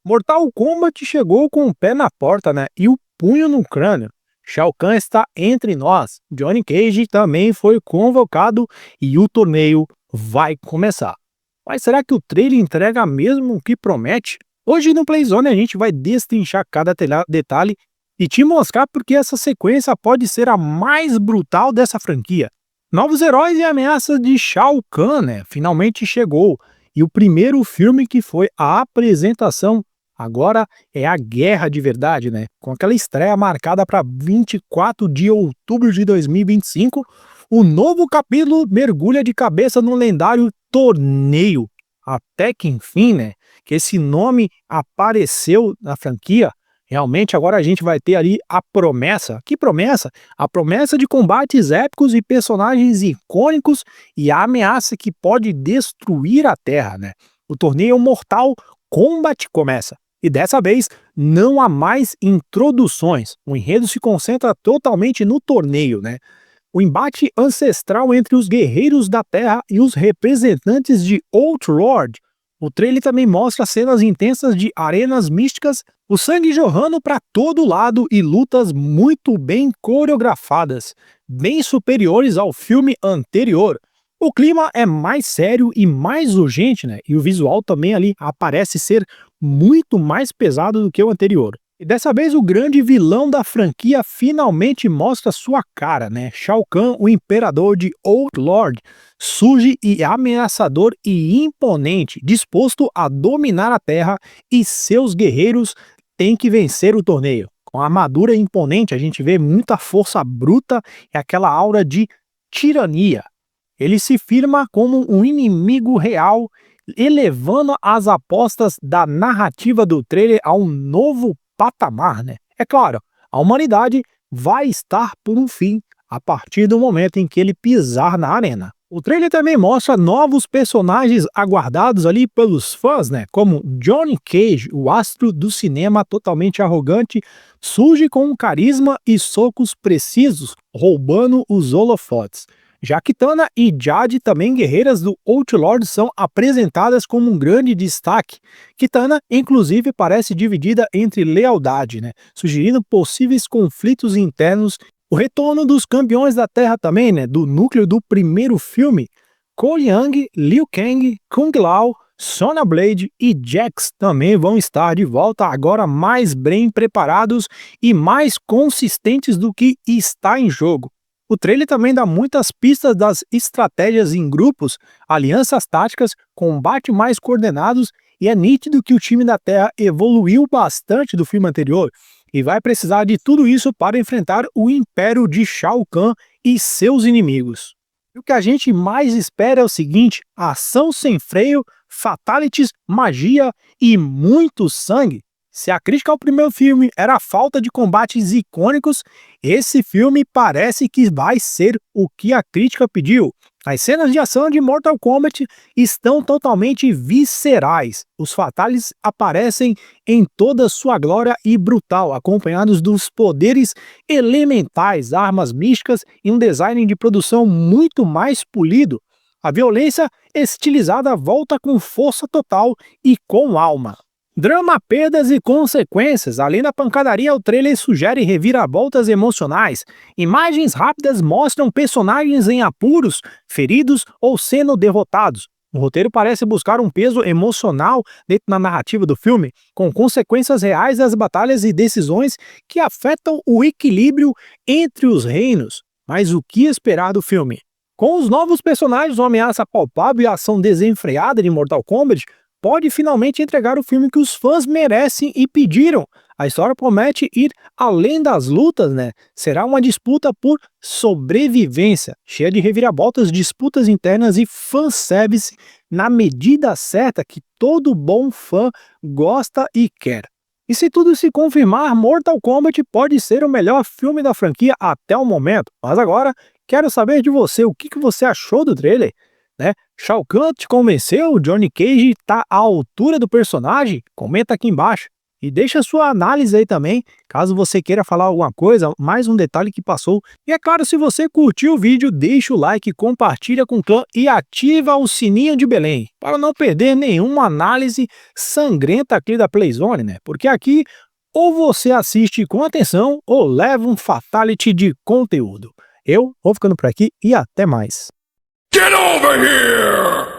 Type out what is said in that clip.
Mortal Kombat chegou com o pé na porta, né? E o punho no crânio. Shao Kahn está entre nós. Johnny Cage também foi convocado e o torneio vai começar. Mas será que o trailer entrega mesmo o que promete? Hoje no Playzone a gente vai destrinchar cada detalhe e te mostrar porque essa sequência pode ser a mais brutal dessa franquia. Novos heróis e ameaças de Shao Kahn, né? Finalmente chegou. E o primeiro filme que foi a apresentação agora é a guerra de verdade, né? Com aquela estreia marcada para 24 de outubro de 2025, o novo capítulo mergulha de cabeça no lendário torneio. Até que enfim, né? Que esse nome apareceu na franquia. Realmente agora a gente vai ter ali a promessa. Que promessa? A promessa de combates épicos e personagens icônicos e a ameaça que pode destruir a Terra, né? O torneio Mortal Kombat começa. E dessa vez não há mais introduções. O enredo se concentra totalmente no torneio, né? O embate ancestral entre os guerreiros da Terra e os representantes de Outworld. O trailer também mostra cenas intensas de arenas místicas, o sangue jorrando para todo lado e lutas muito bem coreografadas, bem superiores ao filme anterior. O clima é mais sério e mais urgente, né? E o visual também ali aparece ser muito mais pesado do que o anterior. E dessa vez o grande vilão da franquia finalmente mostra sua cara, né? Shao Kahn, o imperador de Outworld, surge e ameaçador e imponente, disposto a dominar a Terra, e seus guerreiros têm que vencer o torneio. Com a armadura imponente a gente vê muita força bruta e aquela aura de tirania. Ele se firma como um inimigo real, elevando as apostas da narrativa do trailer a um novo patamar, né? É claro, a humanidade vai estar por um fim a partir do momento em que ele pisar na arena. O trailer também mostra novos personagens aguardados ali pelos fãs, né? Como Johnny Cage, o astro do cinema totalmente arrogante, surge com carisma e socos precisos, roubando os holofotes. Já Kitana e Jade, também guerreiras do Outworld, são apresentadas como um grande destaque. Kitana, inclusive, parece dividida entre lealdade, né? Sugerindo possíveis conflitos internos. O retorno dos campeões da Terra também, né? Do núcleo do primeiro filme. Cole Young, Liu Kang, Kung Lao, Sonya Blade e Jax também vão estar de volta, agora mais bem preparados e mais consistentes do que está em jogo. O trailer também dá muitas pistas das estratégias em grupos, alianças táticas, combate mais coordenados, e é nítido que o time da Terra evoluiu bastante do filme anterior e vai precisar de tudo isso para enfrentar o Império de Shao Kahn e seus inimigos. E o que a gente mais espera é o seguinte: ação sem freio, fatalities, magia e muito sangue. Se a crítica ao primeiro filme era a falta de combates icônicos, esse filme parece que vai ser o que a crítica pediu. As cenas de ação de Mortal Kombat estão totalmente viscerais. Os fatalities aparecem em toda sua glória e brutal, acompanhados dos poderes elementais, armas místicas e um design de produção muito mais polido. A violência estilizada volta com força total e com alma. Drama, perdas e consequências. Além da pancadaria, o trailer sugere reviravoltas emocionais. Imagens rápidas mostram personagens em apuros, feridos ou sendo derrotados. O roteiro parece buscar um peso emocional dentro da narrativa do filme, com consequências reais das batalhas e decisões que afetam o equilíbrio entre os reinos. Mas o que esperar do filme? Com os novos personagens, uma ameaça palpável e a ação desenfreada de Mortal Kombat, pode finalmente entregar o filme que os fãs merecem e pediram. A história promete ir além das lutas, né? Será uma disputa por sobrevivência, cheia de reviravoltas, disputas internas e fanservice na medida certa que todo bom fã gosta e quer. E se tudo se confirmar, Mortal Kombat pode ser o melhor filme da franquia até o momento. Mas agora, quero saber de você, o que você achou do trailer? Né? Shao Kahn te convenceu? Johnny Cage tá à altura do personagem? Comenta aqui embaixo. E deixa sua análise aí também, caso você queira falar alguma coisa, mais um detalhe que passou. E é claro, se você curtiu o vídeo, deixa o like, compartilha com o clã e ativa o sininho de Belém, para não perder nenhuma análise sangrenta aqui da Playzone, né? Porque aqui ou você assiste com atenção ou leva um fatality de conteúdo. Eu vou ficando por aqui e até mais. Get over here!